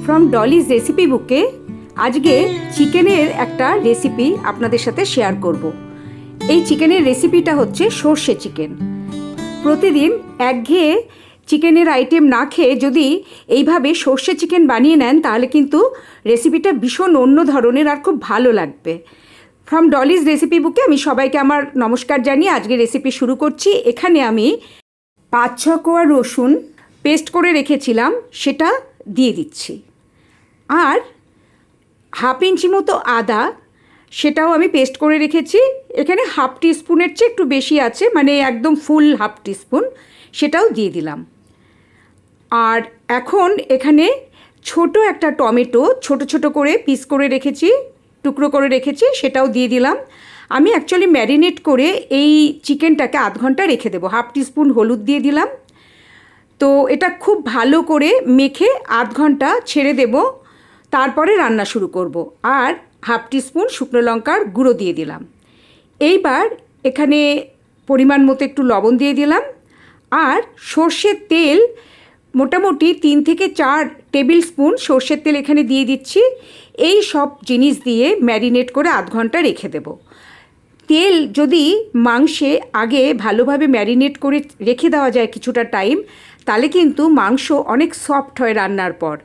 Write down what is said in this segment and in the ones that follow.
From Dolly's recipe বুকে আজকে চিকেনের একটা রেসিপি আপনাদের সাথে শেয়ার করব। এই চিকেনের রেসিপিটা হচ্ছে সর্ষে চিকেন। প্রতিদিন একঘেয়ে চিকেনের আইটেম না খেয়ে যদি এইভাবে সর্ষে চিকেন বানিয়ে নেন তাহলে কিন্তু রেসিপিটা ভীষণ অন্য ধরনের আর খুব ভালো লাগবে। ফ্রম ডলিজ রেসিপি বুকে আমি সবাইকে আমার নমস্কার জানিয়ে আজকে রেসিপি শুরু করছি। এখানে আমি 5-6 কোয়া রসুন পেস্ট করে রেখেছিলাম, সেটা দিয়ে দিচ্ছি। আর হাফ ইঞ্চি মতো আদা, সেটাও আমি পেস্ট করে রেখেছি। এখানে হাফ টিস্পুনের চেয়ে একটু বেশি আছে, মানে একদম ফুল হাফ টিস্পুন, সেটাও দিয়ে দিলাম। আর এখন এখানে ছোট একটা টমেটো ছোট ছোট করে পিস করে রেখেছি, টুকরো করে রেখেছি, সেটাও দিয়ে দিলাম। আমি অ্যাকচুয়ালি ম্যারিনেট করে এই চিকেনটাকে আধ ঘন্টা রেখে দেবো। হাফ টিস্পুন হলুদ দিয়ে দিলাম। তো এটা খুব ভালো করে মেখে আধ ঘন্টা ছেড়ে দেব, তারপরে রান্না শুরু করব। আর হাফ টিস্পুন শুকনো লঙ্কার গুঁড়ো দিয়ে দিলাম। এইবার এখানে পরিমাণ মতো একটু লবণ দিয়ে দিলাম। আর সর্ষের তেল মোটামুটি 3 থেকে 4 টেবিল স্পুন সর্ষের তেল এখানে দিয়ে দিচ্ছি। এই সব জিনিস দিয়ে ম্যারিনেট করে আধ ঘন্টা রেখে দেব। তেল যদি মাংসে আগে ভালোভাবে ম্যারিনেট করে রেখে দেওয়া যায় কিছুটা টাইম, তাহলে কিন্তু মাংস অনেক সফট হয় রান্নার পর।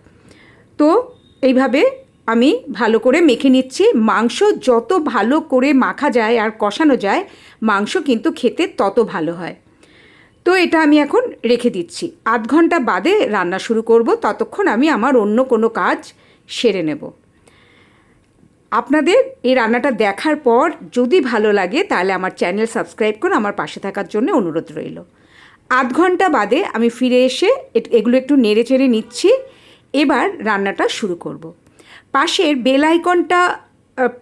তো এইভাবে আমি ভালো করে মেখে নিচ্ছি। মাংস যত ভালো করে মাখা যায় আর কষানো যায়, মাংস কিন্তু খেতে তত ভালো হয়। তো এটা আমি এখন রেখে দিচ্ছি। আধ ঘন্টা বাদে রান্না শুরু করব, ততক্ষণ আমি আমার অন্য কোনো কাজ সেরে নেব। আপনাদের এই রান্নাটা দেখার পর যদি ভালো লাগে তাহলে আমার চ্যানেল সাবস্ক্রাইব করে আমার পাশে থাকার জন্য অনুরোধ রইল। আধ ঘন্টা বাদে আমি ফিরে এসে এগুলো একটু নেড়ে চেড়ে নিচ্ছি। এবার রান্নাটা শুরু করব। পাশের বেল আইকনটা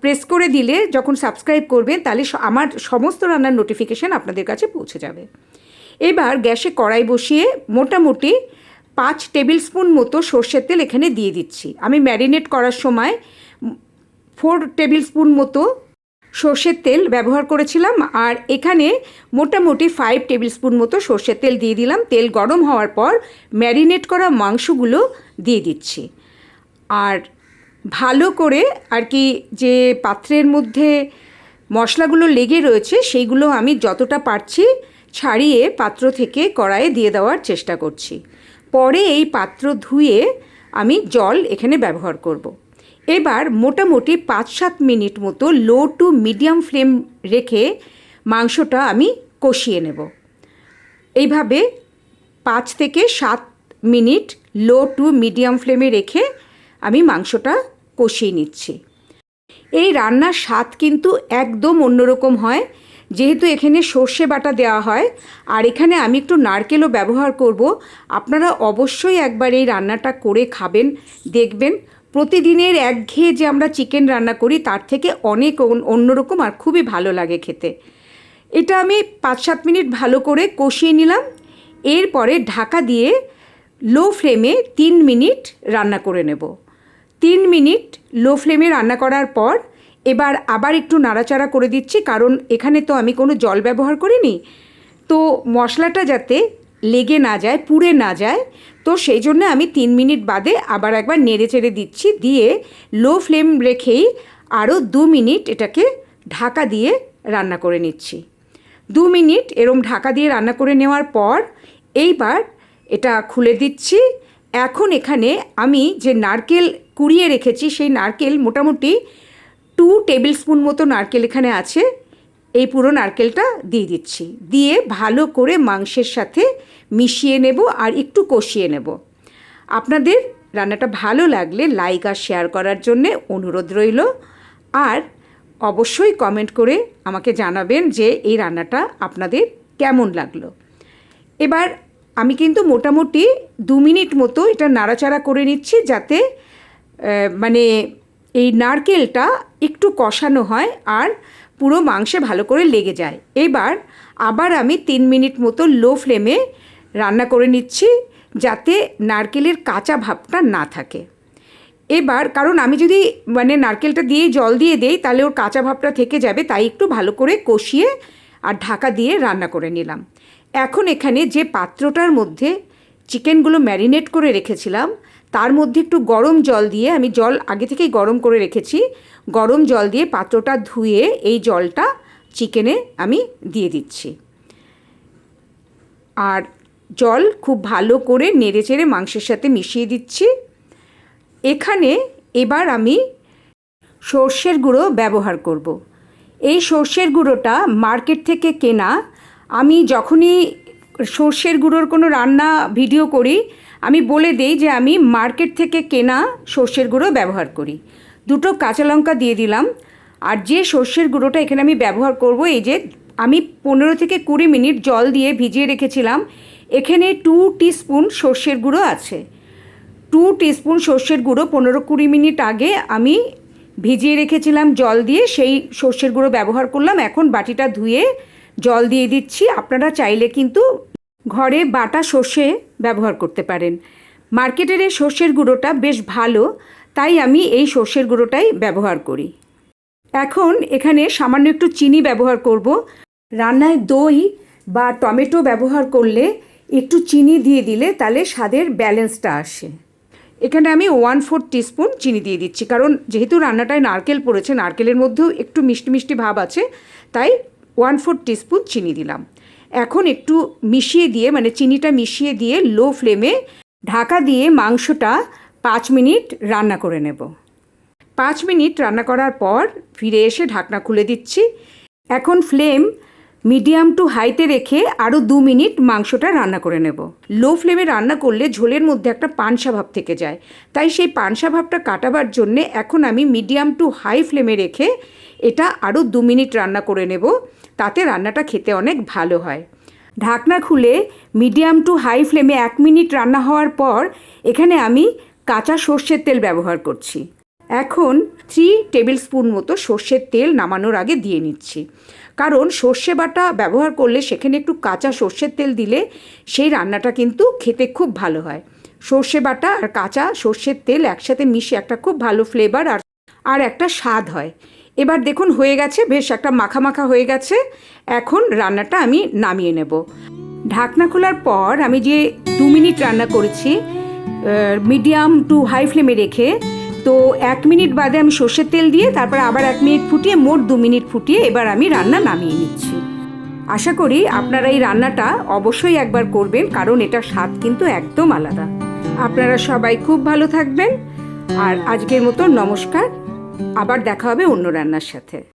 প্রেস করে দিলে যখন সাবস্ক্রাইব করবেন তাহলে আমার সমস্ত রান্নার নোটিফিকেশান আপনাদের কাছে পৌঁছে যাবে। এবার গ্যাসে কড়াই বসিয়ে মোটামুটি 5 টেবিল স্পুন মতো সর্ষের তেল এখানে দিয়ে দিচ্ছি। আমি ম্যারিনেট করার সময় 4 টেবিল স্পুন মতো সর্ষের তেল ব্যবহার করেছিলাম। আর এখানে মোটামুটি 5 টেবিল স্পুন মতো সর্ষের তেল দিয়ে দিলাম। তেল গরম হওয়ার পর ম্যারিনেট করা মাংসগুলো দিয়ে দিচ্ছি। আর ভালো করে আর কি যে পাত্রের মধ্যে মশলাগুলো লেগে রয়েছে সেইগুলো আমি যতটা পারছি ছাড়িয়ে পাত্র থেকে কড়াইয়ে দিয়ে দেওয়ার চেষ্টা করছি। পরে এই পাত্র ধুয়ে আমি জল এখানে ব্যবহার করব। এবার মোটামুটি 5-7 মিনিট মতো লো টু মিডিয়াম ফ্লেম রেখে মাংসটা আমি কষিয়ে নেব। এইভাবে 5 থেকে 7 মিনিট লো টু মিডিয়াম ফ্লেমে রেখে আমি মাংসটা কষিয়ে নিচ্ছি। এই রান্নার স্বাদ কিন্তু একদম অন্যরকম হয়, যেহেতু এখানে সর্ষে বাটা দেওয়া হয়। আর এখানে আমি একটু নারকেলও ব্যবহার করব। আপনারা অবশ্যই একবার এই রান্নাটা করে খাবেন, দেখবেন প্রতিদিনের একঘেয়ে যে আমরা চিকেন রান্না করি তার থেকে অনেক অন্যরকম আর খুবই ভালো লাগে খেতে। এটা আমি 5-7 মিনিট ভালো করে কষিয়ে নিলাম। এরপরে ঢাকা দিয়ে লো ফ্লেমে 3 মিনিট রান্না করে নেব। 3 মিনিট লো ফ্লেমে রান্না করার পর এবার আবার একটু নাড়াচাড়া করে দিচ্ছি, কারণ এখানে তো আমি কোনো জল ব্যবহার করিনি। তো মশলাটা যাতে লেগে না যায়, পুড়ে না যায়, তো সেই জন্য আমি 3 মিনিট বাদে আবার একবার নেড়ে চেড়ে দিচ্ছি। দিয়ে লো ফ্লেম রেখেই আরও 2 মিনিট এটাকে ঢাকা দিয়ে রান্না করে নিচ্ছি। 2 মিনিট এরম ঢাকা দিয়ে রান্না করে নেওয়ার পর এইবার এটা খুলে দিচ্ছি। এখন এখানে আমি যে নারকেল কুড়িয়ে রেখেছি সেই নারকেল মোটামুটি 2 টেবিল স্পুন মতো নারকেল এখানে আছে। এই পুরো নারকেলটা দিয়ে দিচ্ছি। দিয়ে ভালো করে মাংসের সাথে মিশিয়ে নেব আর একটু কষিয়ে নেব। আপনাদের রান্নাটা ভালো লাগলে লাইক আর শেয়ার করার জন্যে অনুরোধ রইল। আর অবশ্যই কমেন্ট করে আমাকে জানাবেন যে এই রান্নাটা আপনাদের কেমন লাগলো। এবার আমি কিন্তু মোটামুটি 2 মিনিট মতো এটা নাড়াচাড়া করে নিচ্ছি, যাতে মানে এই নারকেলটা একটু কষানো হয় আর পুরো মাংসে ভালো করে লেগে যায়। এবার আবার আমি 3 মিনিট মতো লো ফ্লেমে রান্না করে নিচ্ছি, যাতে নারকেলের কাঁচা ভাবটা না থাকে। এবার কারণ আমি যদি মানে নারকেলটা দিয়ে জল দিয়ে দেই তাহলে ওর কাঁচা ভাবটা থেকে যাবে, তাই একটু ভালো করে কষিয়ে আর ঢাকা দিয়ে রান্না করে নিলাম। এখন এখানে যে পাত্রটার মধ্যে চিকেনগুলো ম্যারিনেট করে রেখেছিলাম তার মধ্যে একটু গরম জল দিয়ে, আমি জল আগে থেকেই গরম করে রেখেছি, গরম জল দিয়ে পাত্রটা ধুয়ে এই জলটা চিকেনে আমি দিয়ে দিচ্ছি। আর জল খুব ভালো করে নেড়েচেড়ে মাংসের সাথে মিশিয়ে দিচ্ছি। এখানে এবার আমি সর্ষের গুঁড়ো ব্যবহার করব। এই সর্ষের গুঁড়োটা মার্কেট থেকে কেনা। আমি যখনই সর্ষের গুঁড়োর কোনো রান্না ভিডিও করি আমি বলে দিই যে আমি মার্কেট থেকে কেনা সর্ষের গুঁড়ো ব্যবহার করি। দুটো কাঁচা লঙ্কা দিয়ে দিলাম। আর যে সর্ষের গুঁড়োটা এখানে আমি ব্যবহার করব, এই যে আমি 15 থেকে 20 মিনিট জল দিয়ে ভিজিয়ে রেখেছিলাম, এখানে 2 টিস্পুন সর্ষের গুঁড়ো আছে। 2 টিস্পুন সর্ষের গুঁড়ো 15-20 মিনিট আগে আমি ভিজিয়ে রেখেছিলাম জল দিয়ে, সেই সর্ষের গুঁড়ো ব্যবহার করলাম। এখন বাটিটা ধুয়ে জল দিয়ে দিচ্ছি। আপনারা চাইলে কিন্তু ঘরে বাটা সর্ষে ব্যবহার করতে পারেন। মার্কেটের এই সর্ষের গুঁড়োটা বেশ ভালো, তাই আমি এই সর্ষের গুঁড়োটাই ব্যবহার করি। এখন এখানে সামান্য একটু চিনি ব্যবহার করব। রান্নায় দই বা টমেটো ব্যবহার করলে একটু চিনি দিয়ে দিলে তাহলে স্বাদের ব্যালেন্সটা আসে। এখানে আমি 1/4 টিস্পুন চিনি দিয়ে দিচ্ছি, কারণ যেহেতু রান্নাটায় নারকেল পড়েছে, নারকেলের মধ্যেও একটু মিষ্টি মিষ্টি ভাব আছে, তাই 1/4 টিস্পুন চিনি দিলাম। এখন একটু মিশিয়ে দিয়ে, মানে চিনিটা মিশিয়ে দিয়ে লো ফ্লেমে ঢাকা দিয়ে মাংসটা 5 মিনিট রান্না করে নেব। 5 মিনিট রান্না করার পর ফিরে এসে ঢাকনা খুলে দিচ্ছি। এখন ফ্লেম মিডিয়াম টু হাইতে রেখে আরও 2 মিনিট মাংসটা রান্না করে নেব। লো ফ্লেমে রান্না করলে ঝোলের মধ্যে একটা পানসা ভাব থেকে যায়, তাই সেই পানসা ভাবটা কাটাবার জন্যে এখন আমি মিডিয়াম টু হাই ফ্লেমে রেখে এটা আরও 2 মিনিট রান্না করে নেব। তাতে রান্নাটা খেতে অনেক ভালো হয়। ঢাকনা খুলে মিডিয়াম টু হাই ফ্লেমে 1 মিনিট রান্না হওয়ার পর এখানে আমি কাঁচা সর্ষের তেল ব্যবহার করছি। এখন 3 টেবিল স্পুন মতো সর্ষের তেল নামানোর আগে দিয়ে নিচ্ছি, কারণ সর্ষে বাটা ব্যবহার করলে সেখানে একটু কাঁচা সর্ষের তেল দিলে সেই রান্নাটা কিন্তু খেতে খুব ভালো হয়। সর্ষে বাটা আর কাঁচা সর্ষের তেল একসাথে মিশে একটা খুব ভালো ফ্লেভার আর একটা স্বাদ হয়। এবার দেখুন হয়ে গেছে, বেশ একটা মাখা মাখা হয়ে গেছে। এখন রান্নাটা আমি নামিয়ে নেব। ঢাকনা খোলার পর আমি যে 2 মিনিট রান্না করেছি মিডিয়াম টু হাই ফ্লেমে রেখে, তো 1 মিনিট বাদে আমি সর্ষের তেল দিয়ে তারপর আবার 1 মিনিট ফুটিয়ে মোট 2 মিনিট ফুটিয়ে এবার আমি রান্না নামিয়ে নিচ্ছি। আশা করি আপনারা এই রান্নাটা অবশ্যই একবার করবেন, কারণ এটার স্বাদ কিন্তু একদম আলাদা। আপনারা সবাই খুব ভালো থাকবেন। আর আজকের মতো নমস্কার, আবার দেখা হবে অন্য রান্নার সাথে।